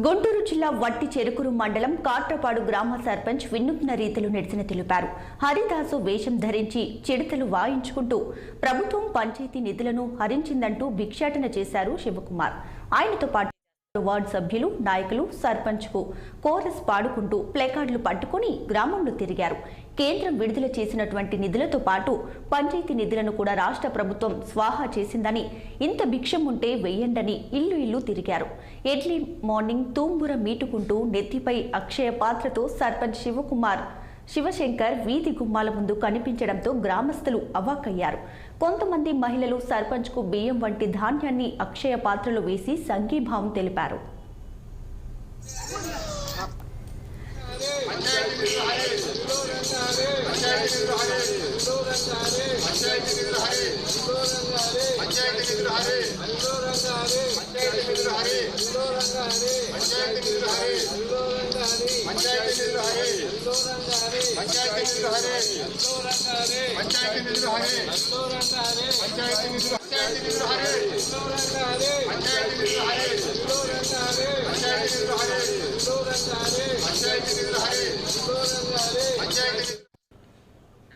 గుంటూరు జిల్లా వట్టి చెరుకురు మండలం కాట్రపాడు గ్రామ సర్పంచ్ వినూత్న రీతిలో నిరసన తెలిపారు. హరిదాసు వేషం ధరించి చిడతలు వాయించుకుంటూ ప్రభుత్వం పంచాయతీ నిధులను హరించిందంటూ భిక్షాటన చేశారు శివకుమార్. ఆయనతో పాటు వార్డు సభ్యులు, నాయకులు సర్పంచ్ కు కోరస్ పాడుకుంటూ ప్లేకార్డులు పట్టుకుని గ్రామంలో తిరిగారు. కేంద్రం విడుదల చేసినటువంటి నిధులతో పాటు పంచాయతీ నిధులను కూడా రాష్ట్ర ప్రభుత్వం స్వాహా చేసిందని, ఇంత భిక్షం ఉంటే వెయ్యండని ఇల్లు తిరిగారు. ఎర్లీ మార్నింగ్ తూంబుర మీటుకుంటూ నెత్తిపై అక్షయ పాత్రతో సర్పంచ్ శివశంకర్ వీధి గుమ్మాల ముందు కనిపించడంతో గ్రామస్తులు అవాక్కయ్యారు. కొంతమంది మహిళలు సర్పంచ్ కు బియ్యం వంటి ధాన్యాన్ని అక్షయ పాత్రలో వేసి సంఘీభావం తెలిపారు. పంచాయతీ